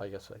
ISI।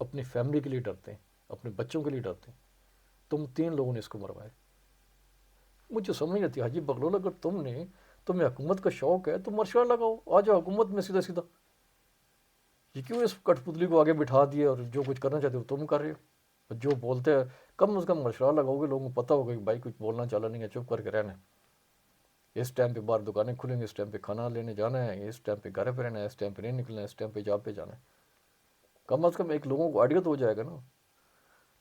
اپنی فیملی کے لیے ڈرتے ہیں، اپنے بچوں کے لیے ڈرتے ہیں۔ تم 3 لوگوں نے اس کو مروایا۔ مجھے سمجھ نہیں آتی حاجی بغلول، اگر تمہیں حکومت کا شوق ہے تو مرشا لگاؤ، آ جاؤ حکومت میں سیدھا سیدھا۔ یہ کیوں اس کٹ پتلی کو آگے بٹھا دیے اور جو کچھ کرنا چاہتے ہو تم کر رہے ہو؟ جو بولتے ہیں کم از کم مشورہ لگاؤ گے، لوگوں کو پتہ ہوگا کہ بھائی کچھ بولنا چالا نہیں ہے، چپ کر کے رہنا ہے۔ اس ٹائم پہ باہر دکانیں کھلیں گی، اس ٹائم پہ کھانا لینے جانا ہے، اس ٹائم پہ گھر پہ رہنا ہے، اس ٹائم پہ نہیں نکلنا ہے، اس ٹائم پہ جاب پہ جانا ہے۔ کم از کم ایک لوگوں کو آئیڈیا تو ہو جائے گا نا۔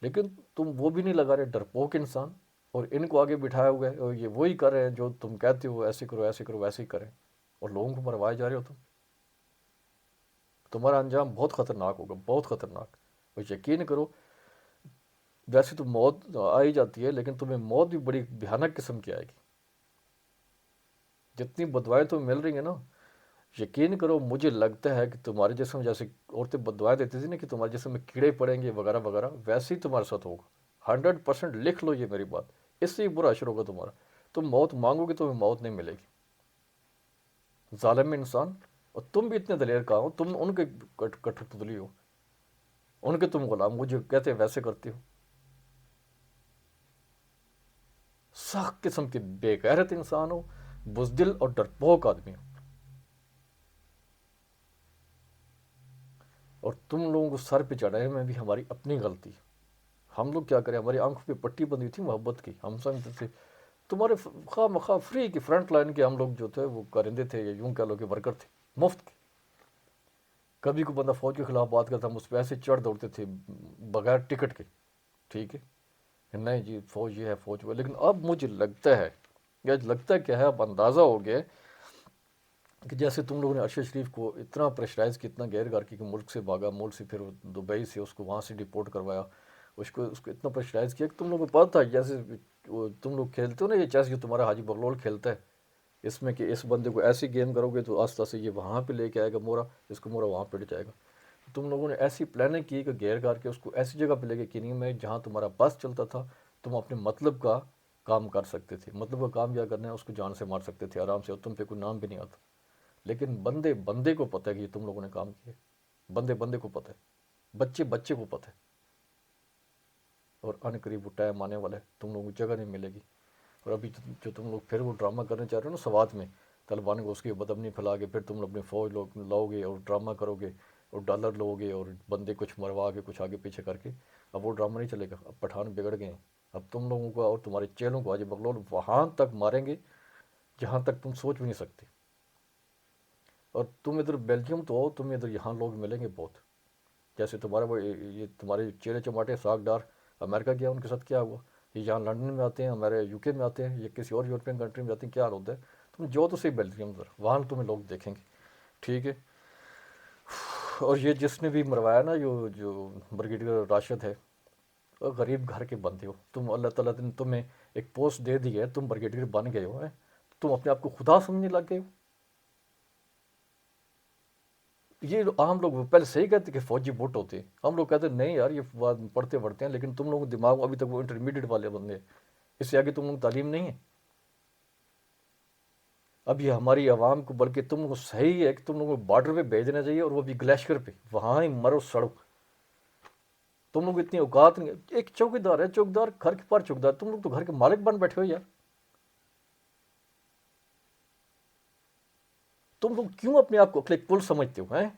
لیکن تم وہ بھی نہیں لگا رہے، ڈرپوک انسان، اور ان کو آگے بٹھائے ہوئے اور یہ وہی کر رہے ہیں جو تم کہتے ہو ایسے کرو ایسے کرو ویسے ہی کریں، اور لوگوں کو مروائے جا رہے ہو تمہارا انجام بہت خطرناک ہوگا، بہت خطرناک۔ اور یقین کرو، ویسے تو موت آ ہی جاتی ہے، لیکن تمہیں موت بھی بڑی بھیانک قسم کی آئے گی۔ جتنی بدوائیں تمہیں مل رہی ہیں نا، یقین کرو مجھے لگتا ہے کہ تمہارے جسم، جیسے عورتیں بدوائیں دیتی تھیں نا کہ تمہارے جسم میں کیڑے پڑیں گے وغیرہ وغیرہ، ویسے ہی تمہارے ساتھ ہوگا۔ 100% لکھ لو یہ میری بات، اس سے ہی برا اشر ہوگا تمہارا۔ تم موت مانگو گے تمہیں موت نہیں ملے گی، ظالم انسان۔ اور تم بھی اتنے دلیر کہاں ہو، تم ان کے کٹر پتلی ہو، ان کے تم غلام، وہ جو کہتے ہیں ویسے کرتے ہو۔ سخت قسم کے بے غیرت انسان ہو، بزدل اور ڈرپوک آدمی ہو۔ اور تم لوگوں کو سر پہ چڑھانے میں بھی ہماری اپنی غلطی ہے۔ ہم لوگ کیا کریں، ہماری آنکھوں پہ پٹی بندی تھی محبت کی، ہم سمجھتے تھے تمہارے خواہ مخواہ فری کی فرنٹ لائن کے ہم لوگ جو تھے وہ کرندے تھے، یا یوں کہہ لو کہ ورکر تھے، مفت کے۔ کبھی کوئی بندہ فوج کے خلاف بات کرتا ہم اس پہ ایسے چڑھ دوڑتے تھے بغیر ٹکٹ کے، ٹھیک ہے کہ نہیں جی فوج یہ ہے فوج وہ ہے۔ لیکن اب مجھے لگتا ہے، یا لگتا ہے کیا ہے، اب اندازہ ہو گیا کہ جیسے تم لوگوں نے ارشد شریف کو اتنا پریشرائز کیا، اتنا غیر کر کے کہ ملک سے بھاگا، ملک سے پھر دبئی سے اس کو وہاں سے ڈپورٹ کروایا، اس کو اتنا پریشرائز کیا کہ تم لوگوں کو پتا تھا جیسے تم لوگ کھیلتے ہو نا یہ چیس جو تمہارا حاجی بغلول کھیلتا ہے، اس میں کہ اس بندے کو ایسی گیم کرو گے تو آستہ سے یہ وہاں پہ لے کے آئے گا مورا، اس کو مورا وہاں پڑ جائے گا۔ تم لوگوں نے ایسی پلاننگ کی کہ غیر کر کے اس کو ایسی جگہ پہ لے کے کنی میں جہاں تمہارا بس چلتا تھا، تم اپنے مطلب کا کام کر سکتے تھے، مطلب کا کام کیا کرنا ہے اس کو جان سے مار سکتے تھے آرام سے، اور تم پہ کوئی نام بھی نہیں آتا۔ لیکن بندے بندے کو پتہ ہے کہ یہ تم لوگوں نے کام کیا، بندے بندے کو پتہ ہے، بچے بچے کو پتہ ہے، اور ان قریب وہ ٹائم آنے والا ہے تم لوگوں کو جگہ نہیں ملے گی۔ اور ابھی جو تم لوگ پھر وہ ڈرامہ کرنے چاہ رہے ہو نا سوات میں، طالبان کو اس کی بدامنی پھیلا کے پھر تم اپنی فوج لوگ لاؤ گے اور ڈرامہ کرو گے اور ڈالر لو گے اور بندے کچھ مروا کے کچھ آگے پیچھے کر کے، اب وہ ڈرامہ نہیں چلے گا، اب پٹھان بگڑ گئے ہیں۔ اب تم لوگوں کو اور تمہارے چیلوں کو حاجی بغلول وہاں تک ماریں گے جہاں تک تم سوچ بھی نہیں سکتے۔ اور تم ادھر بیلجیم تو ہو، تمہیں ادھر یہاں لوگ ملیں گے بہت، جیسے تمہارا وہ یہ تمہارے چیلے چماٹے ساگ ڈار امریکہ گیا ان کے ساتھ کیا ہوا، یہ یہاں لنڈن میں آتے ہیں، ہمارے یو کے میں آتے ہیں، یا کسی اور یورپین کنٹری میں آتے ہیں، کیا حال ہوتا ہے؟ تم جو تو صحیح بیلجیم ادھر وہاں تمہیں لوگ دیکھیں گے، ٹھیک ہے۔ اور یہ جس نے بھی مروایا نا، جو بریگیڈیئر راشد ہے، وہ غریب گھر کے بندے ہو تم، اللہ تعالیٰ نے تمہیں ایک پوسٹ دے دی ہے، تم بریگیڈیئر بن گئے ہو، تم اپنے آپ کو خدا سمجھنے لگ گئے ہو۔ یہ عام لوگ پہلے صحیح کہتے کہ فوجی بٹ ہوتے ہیں، ہم لوگ کہتے ہیں نہیں یار یہ بات پڑھتے پڑھتے ہیں، لیکن تم لوگوں کے دماغ میں ابھی تک وہ انٹرمیڈیٹ والے بندے ہیں، اس سے آگے تم لوگ تعلیم نہیں ہے۔ اب یہ ہماری عوام کو، بلکہ تم لوگ کو صحیح ہے کہ تم لوگوں کو بارڈر پہ بھیجنا چاہیے، اور وہ بھی گلیشیئر پہ، وہاں ہی مرو سڑو۔ تم لوگ اتنی اوقات نہیں، ایک چوکی دار ہے، چوکیدار گھر کے پر چوکیدار، تم لوگ تو گھر کے مالک بن بیٹھے ہو یار۔ تم لوگ کیوں اپنے آپ کو اکلے کل سمجھتے ہو ہیں؟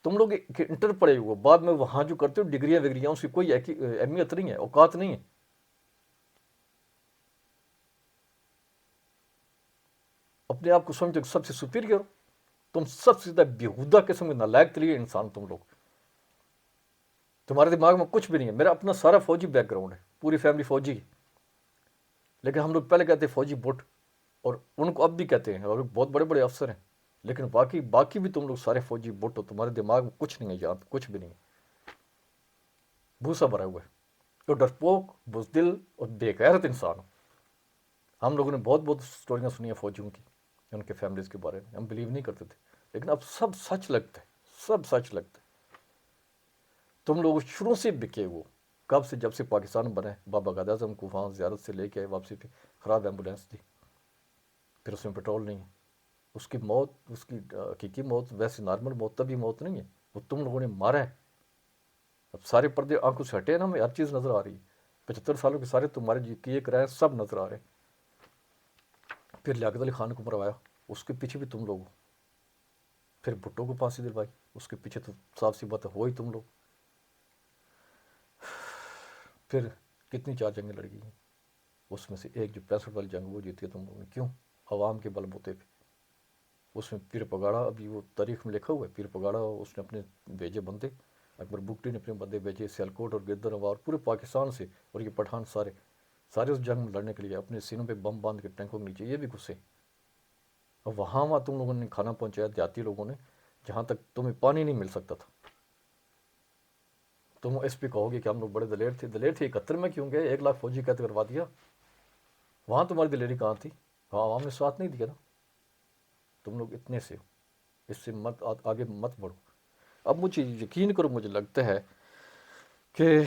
تم لوگ انٹر پڑے ہوئے، بعد میں وہاں جو کرتے ہو ڈگریاں وگریاں، اس کی کوئی اہمیت نہیں ہے، اوقات نہیں ہے۔ اپنے آپ کو سمجھتے ہو سب سے سپیریئر ہو، تم سب سے زیادہ بیہودہ قسم کے نالائق ترین انسان تم لوگ۔ تمہارے دماغ میں کچھ بھی نہیں ہے۔ میرا اپنا سارا فوجی بیک گراؤنڈ ہے، پوری فیملی فوجی کی، لیکن ہم لوگ پہلے کہتے ہیں فوجی بٹ، اور ان کو اب بھی کہتے ہیں، اور بہت بڑے بڑے افسر ہیں، لیکن باقی بھی تم لوگ سارے فوجی بٹ ہو، تمہارے دماغ میں کچھ نہیں ہے، یاد کچھ بھی نہیں ہے، بھوسا بھرا ہوا ہے، تو ڈرپوک بزدل اور بے غیرت انسان ہو۔ ہم لوگوں نے بہت بہت سٹوریاں سنی ہیں فوجیوں کی، ان کے فیملیز کے بارے میں، ہم بلیو نہیں کرتے تھے، لیکن اب سب سچ لگتا ہے، سب سچ لگتا ہے۔ تم لوگ شروع سے بکے ہو، کب سے، جب سے پاکستان بنا ہے، بابا غازی اعظم کو وہاں زیارت سے لے کے آئے، واپسی پہ خراب ایمبولینس تھی، پھر اس میں پیٹرول نہیں ہے، اس کی موت، اس کی حقیقی موت ویسے نارمل موت تبھی موت نہیں ہے، وہ تم لوگوں نے مارا ہے۔ اب سارے پردے آنکھوں سے ہٹے نا، ہمیں ہر چیز نظر آ رہی ہے، 75 سالوں کے سارے تمہارے جو کیے کرائے سب نظر آ رہے ہیں۔ پھر لیاقت علی خان کو مروایا، اس کے پیچھے بھی تم لوگ ہو۔ پھر بھٹو کو پھانسی دلوائی، اس کے پیچھے تو صاف سی بات ہے ہو ہی تم لوگ۔ پھر کتنی 4 جنگیں لڑ گئی ہیں، اس میں سے ایک جو 65 والی جنگ وہ جیتی ہے تم لوگوں نے، کیوں؟ عوام کے بل بوتے پہ۔ اس میں پیر پگاڑا، ابھی وہ تاریخ میں لکھا ہوا ہے، پیر پگاڑا اس نے اپنے بھیجے بندے، اکبر بگٹی نے اپنے بندے بھیجے سیالکوٹ اور گردر نواح اور پورے پاکستان سے، اور یہ پٹھان سارے سارے اس جنگ میں لڑنے کے لیے اپنے سینوں پہ بم باندھ کے ٹینکوں کے نیچے یہ بھی گھسے۔ اور وہاں تم لوگوں نے کھانا پہنچایا دیہاتی لوگوں نے، جہاں تک تمہیں پانی نہیں مل سکتا تھا۔ تم اس پہ کہو گے کہ ہم لوگ بڑے دلیر تھے، دلیر تھے 71 میں کیوں گئے؟ 1 لاکھ فوجی قید کروا دیا، وہاں تمہاری دلیری کہاں تھی؟ وہاں عوام نے ساتھ نہیں دیا نا۔ تم لوگ اتنے سے ہو، اس سے مت آگے مت بڑھو۔ اب مجھے یقین کرو، مجھے لگتا ہے کہ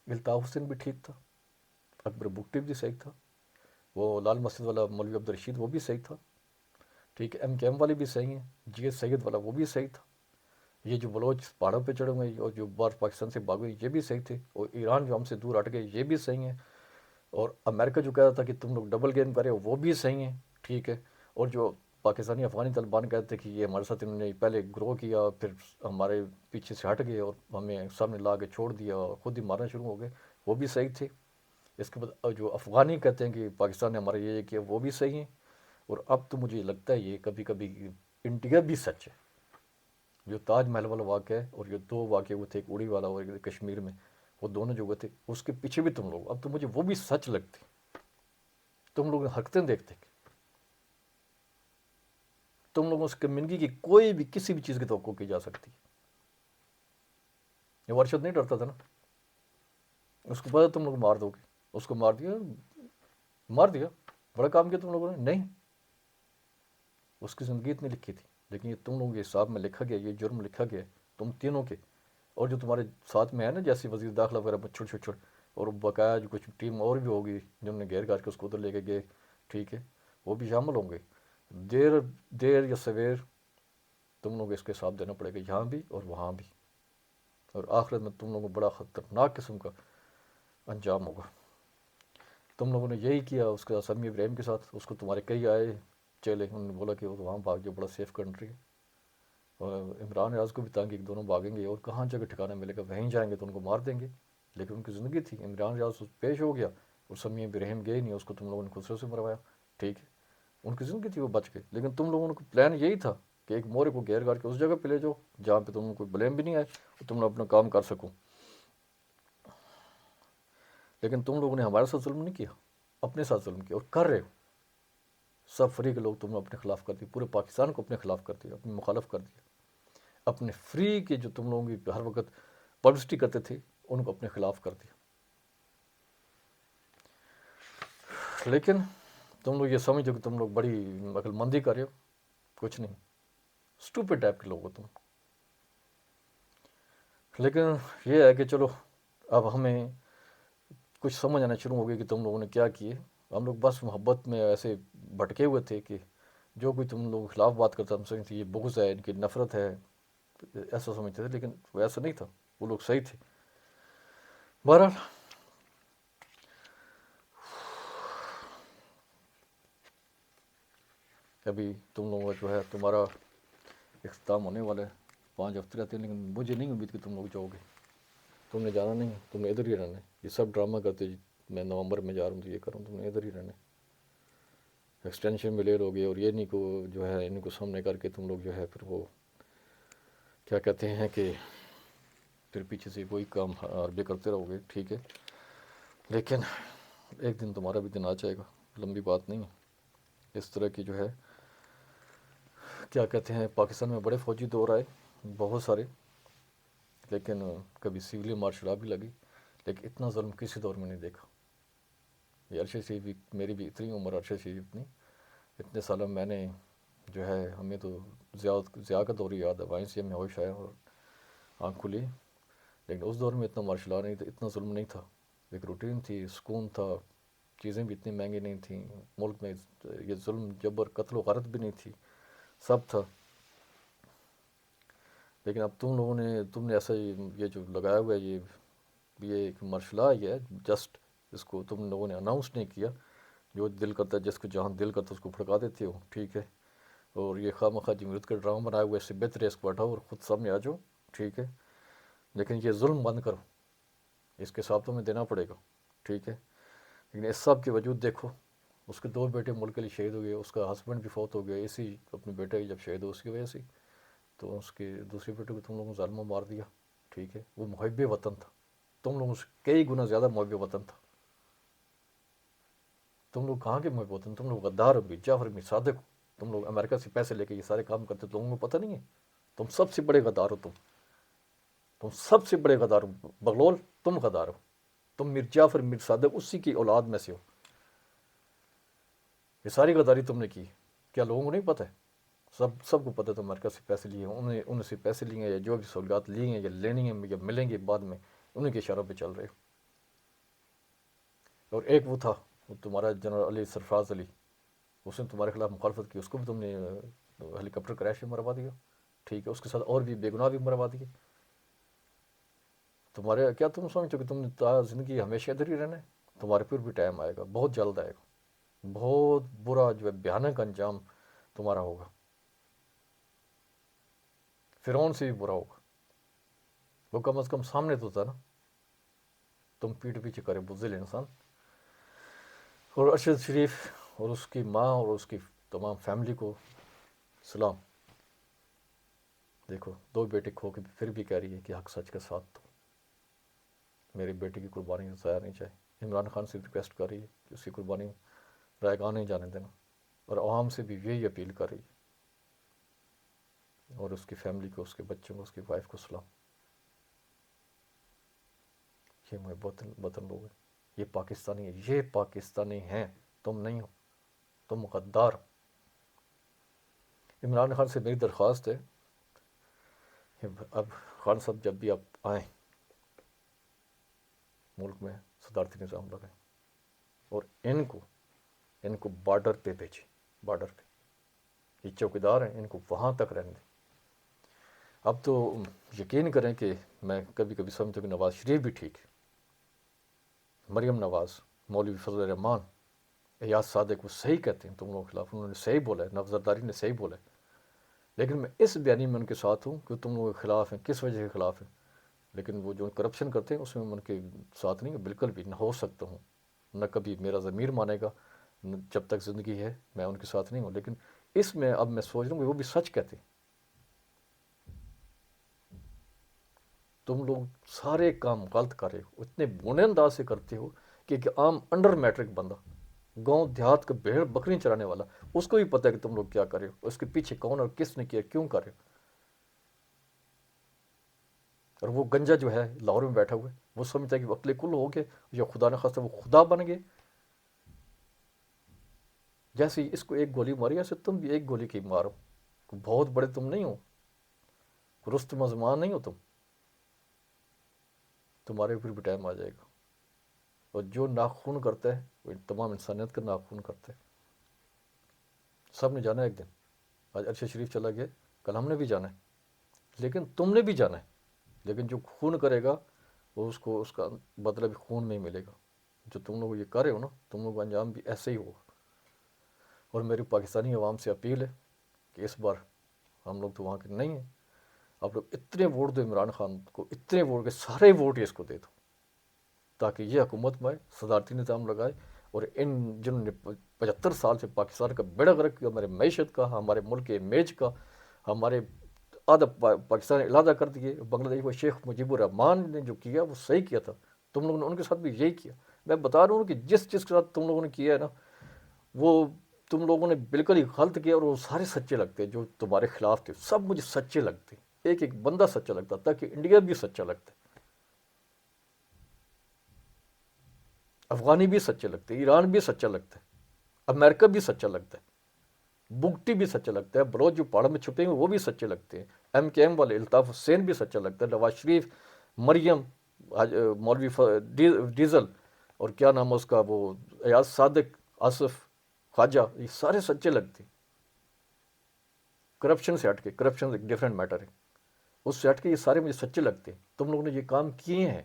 الطاف حسین بھی ٹھیک تھا، اکبر بگٹی بھی صحیح تھا، وہ لال مسجد والا مولوی عبدالرشید وہ بھی صحیح تھا، ٹھیک ہے، ایم کے ایم والے بھی صحیح ہیں، جی ایس سید والا وہ بھی صحیح تھا، یہ جو بلوچ پہاڑوں پہ چڑھے ہوئے اور جو بار پاکستان سے بھاگ ہوئے یہ بھی صحیح تھے، اور ایران جو ہم سے دور ہٹ گئے یہ بھی صحیح ہیں، اور امریکہ جو کہہ رہا تھا کہ تم لوگ ڈبل گیم کرے وہ بھی صحیح ہیں، ٹھیک ہے، اور جو پاکستانی افغانی طالبان کہتے کہ یہ ہمارے ساتھ انہوں نے پہلے گروہ کیا پھر ہمارے پیچھے سے ہٹ گئے اور ہمیں سامنے لا کے چھوڑ دیا اور خود ہی مارنا شروع ہو گئے، وہ بھی صحیح تھے۔ اس کے بعد جو افغانی کہتے ہیں کہ پاکستان نے ہمارا یہ کیا وہ بھی صحیح ہیں، اور اب تو مجھے لگتا ہے یہ کبھی کبھی انڈیا بھی سچ ہے۔ جو تاج محل والا واقعہ ہے اور جو 2 واقعے ہوئے تھے، ایک اڑی والا اور ایک کشمیر میں، وہ دونوں جو ہوئے تھے اس کے پیچھے بھی تم لوگ، اب تو مجھے وہ بھی سچ لگتے۔ تم لوگ حرکتیں دیکھتے کہ تم لوگوں سے کمیونٹی کی کوئی بھی کسی بھی چیز کی توقع کی جا سکتی ہے۔ یہ ورشد نہیں ڈرتا تھا نا، اس کو پتا تم لوگ مار دو گے، اس کو مار دیا، مار دیا، بڑا کام کیا تم لوگوں نے؟ نہیں، اس کی زندگی اتنی لکھی تھی، لیکن یہ تم لوگوں کے حساب میں لکھا گیا، یہ جرم لکھا گیا ہے تم تینوں کے، اور جو تمہارے ساتھ میں ہے نا جیسے وزیر داخلہ وغیرہ چھڑ چھڑ چھڑ، اور بقایا جو کچھ ٹیم اور بھی ہوگی جنہوں نے گھیر گھار کے اس کو ادھر لے کے گئے، ٹھیک ہے، وہ بھی شامل ہوں گے۔ دیر دیر یا سویر تم لوگ اس کے حساب دینا پڑے گا، یہاں بھی اور وہاں بھی، اور آخرت میں تم لوگوں کو بڑا خطرناک قسم کا انجام ہوگا۔ تم لوگوں نے یہی کیا اس کا سمیع ابراہیم کے ساتھ، اس کو تمہارے کئی آئے چلے، انہوں نے بولا کہ وہ وہاں بھاگ جو بڑا سیف کنٹری ہے، اور عمران ریاض کو بھی تانگی کہ دونوں بھاگیں گے اور کہاں جگہ ٹھکانا ملے گا، وہیں جائیں گے تو ان کو مار دیں گے، لیکن ان کی زندگی تھی، عمران ریاض پیش ہو گیا اور سمیع ابراہیم گئے نہیں، اس کو تم لوگوں نے خسرو سے مروایا، ٹھیک ہے، ان کی زندگی تھی وہ بچ گئے، لیکن تم لوگوں کا پلان یہی تھا کہ ایک مورے کو گھیر گھار کے اس جگہ پہ لے جاؤ جہاں پہ تم کو بلیم بھی نہیں آئے اور تم نے اپنا کام کر سکو، لیکن تم لوگوں نے ہمارے ساتھ ظلم نہیں کیا، اپنے ساتھ ظلم کیا اور کر رہے ہو۔ سب فری کے لوگ تم نے اپنے خلاف کر دیے، پورے پاکستان کو اپنے خلاف کر دیا، اپنی مخالف کر دیا، اپنے فری کے جو تم لوگوں کی ہر وقت پبلسٹی کرتے تھے ان کو اپنے خلاف کر دیا۔ لیکن تم لوگ یہ سمجھو کہ تم لوگ بڑی عقل مندی کر رہے ہو، کچھ نہیں، اسٹوپڈ ٹائپ کے لوگ ہو تم۔ لیکن یہ ہے کہ چلو اب ہمیں کچھ سمجھ آنا شروع ہو گئی کہ تم لوگوں نے کیا کیے، ہم لوگ بس محبت میں ایسے بھٹکے ہوئے تھے کہ جو کوئی تم لوگ کے خلاف بات کرتا ہم سمجھتے تھے یہ بغض ہے، ان کی نفرت ہے، ایسا سمجھتے تھے، لیکن وہ ایسا نہیں تھا، وہ لوگ صحیح تھے۔ بہرحال ابھی تم لوگوں کا جو ہے تمہارا اختتام ہونے والا ہے، 5 ہفتے رہتے ہیں، لیکن مجھے نہیں امید کہ تم لوگ جاؤ گے، تم نے جانا نہیں ہے، تم نے ادھر ہی رہنا ہے، یہ سب ڈرامہ کرتے جی میں نومبر میں جا رہا ہوں تو یہ کروں، تم نے ادھر ہی رہنا ہے، ایکسٹینشن میں لے لو گے، اور یہ نہیں کو جو ہے ان کو سامنے کر کے تم لوگ جو ہے پھر وہ کیا کہتے ہیں کہ پھر پیچھے سے وہی کام عربے کرتے رہو گے، ٹھیک ہے، لیکن ایک دن تمہارا بھی دن آ جائے گا، لمبی بات نہیں ہے۔ اس طرح کی جو ہے کیا کہتے ہیں پاکستان میں بڑے فوجی دور آئے بہت سارے، لیکن کبھی سویلی مارشل لا بھی لگی، لیکن اتنا ظلم کسی دور میں نہیں دیکھا۔ یہ ارشد شریف بھی، میری بھی اتنی عمر ارشد شریف اتنی، اتنے سالوں میں نے جو ہے ہمیں تو ضیاء کا دور ہی یاد ہے، وہیں سے ہمیں ہوش آیا اور آنکھ کھلی، لیکن اس دور میں اتنا مارشل لا نہیں تھا، اتنا ظلم نہیں تھا، ایک روٹین تھی، سکون تھا، چیزیں بھی اتنی مہنگی نہیں تھیں، ملک میں یہ ظلم جبر قتل و غارت بھی نہیں تھی، سب تھا. لیکن اب تم نے ایسا یہ جو لگایا ہوا ہے، یہ ایک مرشلہ ہی ہے جسٹ. اس کو تم لوگوں نے اناؤنس نہیں کیا. جو دل کرتا ہے، جس کو جہاں دل کرتا ہے اس کو پھڑکا دیتے ہو، ٹھیک ہے. اور یہ خواہ مخواہ جمہوریت کا ڈرامہ بنایا ہوا ہے، اس سے بہتر ہے اس کو ہٹاؤ اور خود سامنے آ جاؤ، ٹھیک ہے. لیکن یہ ظلم بند کرو، اس کے حساب تمہیں دینا پڑے گا، ٹھیک ہے. لیکن اس سب کے وجود دیکھو، اس کے 2 بیٹے ملک کے لیے شہید ہو گئے، اس کا ہسبینڈ بھی فوت ہو گیا اسی اپنے بیٹے جب شہید ہو اس کی وجہ سے. تو اس کے دوسرے بیٹے کو تم لوگوں نے ظالموں مار دیا، ٹھیک ہے. وہ محب وطن تھا، تم لوگوں سے کئی گنا زیادہ محب وطن تھا. تم لوگ کہاں کے محب وطن؟ تم لوگ غدار ہو، جعفر بن صادق ہو. تم لوگ امریکہ سے پیسے لے کے یہ سارے کام کرتے، تم لوگوں کو پتہ نہیں ہے؟ تم سب سے بڑے غدار ہو. تم سب سے بڑے غدار ہو. بغلول تم غدار ہو. تم میر جعفر میر صادق اسی کی اولاد میں سے ہو. یہ ساری غداری تم نے کی. کیا لوگوں کو نہیں پتہ ہے؟ سب کو پتہ ہے. تم امریکہ سے پیسے لیے ہیں، انہیں سے پیسے لیے ہیں، یا جو بھی سہولیات لی ہیں یا لینی ہیں یا ملیں گے بعد میں، انہیں کے اشاروں پہ چل رہے ہو. اور ایک وہ تھا، وہ تمہارا جنرل علی سرفراز علی، اس نے تمہارے خلاف مخالفت کی، اس کو بھی تم نے ہیلی کاپٹر کریش میں مروا دیا، ٹھیک ہے. اس کے ساتھ اور بھی بے گناہ بھی مروا دیے. تمہارے کیا تم سمجھتے ہو کہ تم نے تا زندگی ہمیشہ ادھر ہی رہنا ہے؟ تمہارے پھر بھی ٹائم آئے گا، بہت جلد آئے گا. بہت برا جو ہے بھیانک انجام تمہارا ہوگا. فرعون سے بھی برا ہوگا. وہ کم از کم سامنے تو تھا نا. تم پیٹھ پیچھے کرے بزدل انسان. اور ارشد شریف اور اس کی ماں اور اس کی تمام فیملی کو سلام. دیکھو 2 بیٹے کھو کے پھر بھی کہہ رہی ہے کہ حق سچ کے ساتھ تو میرے بیٹے کی قربانی ضائع نہیں چاہے. عمران خان سے ریکویسٹ کر رہی ہے کہ اس کی قربانی رائے گاہ نہیں جانے دینا، اور عوام سے بھی یہی اپیل کر رہی ہے. اور اس کی فیملی کو، اس کے بچوں کو، اس کی وائف کو سلام. یہ محبت وطن لوگ ہیں، یہ پاکستانی ہیں، یہ پاکستانی ہیں. تم نہیں ہو، تم غدار. عمران خان سے میری درخواست ہے کہ اب خان صاحب جب بھی آپ آئیں ملک میں صدارتی نظام لگائیں، اور ان کو بارڈر پہ بھیجیں. بارڈر پہ یہ چوکیدار ہیں، ان کو وہاں تک رہنے دیں. اب تو یقین کریں کہ میں کبھی کبھی سمجھتا ہوں کہ نواز شریف بھی ٹھیک ہے، مریم نواز، مولوی فضل الرحمان، ایاز صادق، وہ صحیح کہتے ہیں تم لوگوں کے خلاف. انہوں نے صحیح بولا ہے، نفظ زرداری نے صحیح بولا ہے. لیکن میں اس بیانی میں ان کے ساتھ ہوں کہ تم لوگوں کے خلاف ہیں. کس وجہ کے خلاف ہیں؟ لیکن وہ جو کرپشن کرتے ہیں اس میں ان کے ساتھ نہیں، بالکل بھی نہ ہو سکتا ہوں. نہ کبھی میرا ضمیر مانے گا. جب تک زندگی ہے میں ان کے ساتھ نہیں ہوں. لیکن اس میں اب میں سوچ رہا ہوں کہ وہ بھی سچ کہتے ہیں. تم لوگ سارے کام غلط کر رہے ہو، اتنے بونے انداز سے کرتے ہو کہ ایک عام انڈر میٹرک بندہ، گاؤں دیہات کا بھیڑ بکری چرانے والا، اس کو بھی پتہ ہے کہ تم لوگ کیا کر رہے ہو، اس کے پیچھے کون اور کس نے کیا، کیوں کر رہے ہو. اور وہ گنجا جو ہے لاہور میں بیٹھا ہوا ہے، وہ سمجھتا ہے کہ وہ عقل کل ہو گئے، یا خدا نہ خواستہ وہ خدا بن گئے. جیسے ہی اس کو ایک گولی ماری، ایسے تم بھی ایک گولی کی مارو. بہت بڑے تم نہیں ہو، رستم زمان نہیں ہو تم. تمہارے اوپر بھی ٹائم آ جائے گا. اور جو ناخون کرتا ہے وہ تمام انسانیت کا ناخون کرتا ہے. سب نے جانا ہے ایک دن. آج ارشد شریف چلا گیا، کل ہم نے بھی جانا ہے. لیکن تم نے بھی جانا ہے. لیکن جو خون کرے گا وہ اس کا بدلہ بھی خون میں ہی ملے گا. جو تم لوگ یہ کر رہے ہو نا، تم لوگ کا انجام بھی ایسے ہی ہوگا. اور میری پاکستانی عوام سے اپیل ہے کہ اس بار ہم لوگ تو وہاں کے نہیں ہیں. آپ لوگ اتنے ووٹ دو عمران خان کو، اتنے ووٹ کے سارے ووٹ اس کو دے دو، تاکہ یہ حکومت میں صدارتی نظام لگائے. اور جنہوں نے 75 سال سے پاکستان کا بیڑا غرق کیا، ہمارے معیشت کا، ہمارے ملک کے امیج کا، ہمارے آدھا پاکستان علیحدہ کر دیے. بنگلہ دیش میں شیخ مجیب الرحمان نے جو کیا وہ صحیح کیا تھا. تم لوگوں نے ان کے ساتھ بھی یہی کیا. میں بتا رہا ہوں کہ جس کے ساتھ تم لوگوں نے کیا ہے نا، وہ تم لوگوں نے بالکل ہی غلط کیا. اور وہ سارے سچے لگتے جو تمہارے خلاف تھے، سب مجھے سچے لگتے. ایک ایک بندہ سچا لگتا، تاکہ انڈیا بھی سچا لگتا ہے، افغانی بھی سچے لگتے، ایران بھی سچا لگتا ہے، امریکہ بھی سچا لگتا ہے، بگٹی بھی سچا لگتا ہے، بلوچ جو پہاڑوں میں چھپے ہیں وہ بھی سچے لگتے ہیں، ایم کے ایم والے الطاف حسین بھی سچا لگتا ہے، نواز شریف، مریم، مولوی ڈیزل اور کیا نام ہے اس کا، وہ ایاز صادق، آصف، خواجہ، یہ سارے سچے لگتے. کرپشن سے ہٹ کے، کرپشن ایک ڈفرینٹ میٹر ہے، اس سے ہٹ کے یہ سارے مجھے سچے لگتے ہیں. تم لوگوں نے یہ کام کیے ہیں،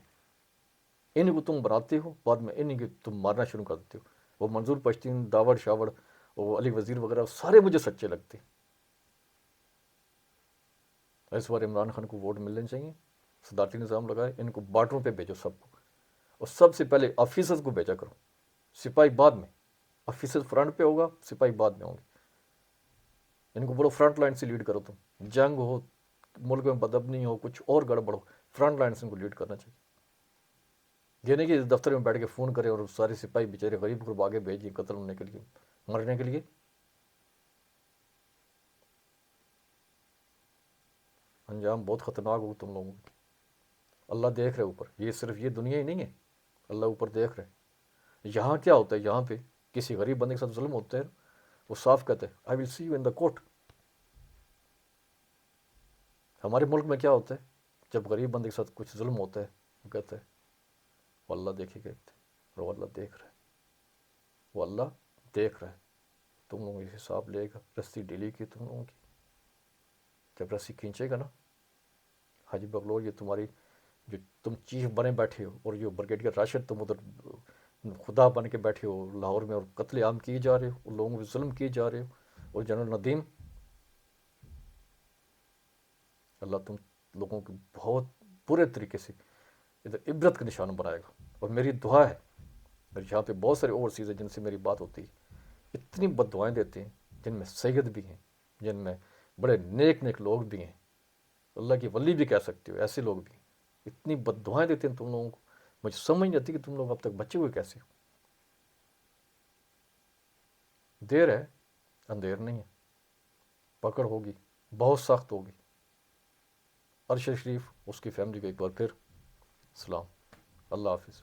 ان کو تم بناتے ہو، بعد میں ان کو تم مارنا شروع کر دیتے ہو. وہ منظور پشتین، داور شاوڑ، وہ علی وزیر وغیرہ سارے مجھے سچے لگتے ہیں. اس بار عمران خان کو ووٹ ملنے چاہیے، صدارتی نظام لگائے، ان کو بارڈروں پہ بھیجو سب کو، اور سب سے پہلے آفیسرز کو بھیجا کرو، سپاہی بعد میں. آفیسر فرنٹ پہ ہوگا، سپاہی بعد میں ہوں گے. ان کو بولو فرنٹ لائن سے لیڈ کرو، تم جنگ ہو، ملک میں بدبنی ہو، کچھ اور گڑبڑ ہو، فرنٹ لائن سے ان کو لیڈ کرنا چاہیے. یہ نہیں کہ دفتر میں بیٹھ کے فون کرے اور سارے سپاہی بیچارے غریب کو آگے بھیجیے قتل ہونے کے لیے، مرنے کے لیے. انجام بہت خطرناک ہوگا تم لوگوں کی. اللہ دیکھ رہے اوپر، یہ صرف یہ دنیا ہی نہیں ہے، اللہ اوپر دیکھ رہے. یہاں کیا ہوتا ہے، یہاں پہ کسی غریب بندے کے ساتھ ظلم ہوتا ہے، وہ صاف کہتے ہیں آئی ول سی یو ان دا کورٹ. ہمارے ملک میں کیا ہوتا ہے، جب غریب بندے کے ساتھ کچھ ظلم ہوتا ہے، وہ کہتے ہیں وہ اللہ دیکھے گا، اور وہ اللہ دیکھ رہا ہے، وہ اللہ دیکھ رہا ہے. تم لوگوں کی حساب لے گا. رسی ڈیلی کی تم لوگوں کی، جب رسی کھینچے گا نا حاجی بغلول، یہ تمہاری جو تم چیف بنے بیٹھے ہو، اور جو بریگیڈیئر راشد تم ادھر خدا بن کے بیٹھے ہو لاہور میں، اور قتل عام کیے جا رہے ہو، اور لوگوں پہ ظلم کیے جا رہے ہو، اور جنرل ندیم، اللہ تم لوگوں کو بہت برے طریقے سے ادھر عبرت کا نشان بنائے گا. اور میری دعا ہے، اور یہاں پہ بہت سارے اوورسیز ہیں جن سے میری بات ہوتی ہے، اتنی بد دعائیں دیتے ہیں، جن میں سید بھی ہیں، جن میں بڑے نیک نیک لوگ بھی ہیں، اللہ کی ولی بھی کہہ سکتے ہو، ایسے لوگ بھی ہیں، اتنی بد دعائیں دیتے ہیں تم لوگوں کو. مجھے سمجھ نہیں آتی کہ تم لوگ اب تک بچے ہوئے کیسے ہو. دیر ہے، اندھیر نہیں ہے. پکڑ ہوگی، بہت سخت ہوگی. ارشد شریف، اس کی فیملی کو ایک بار پھر سلام. اللہ حافظ.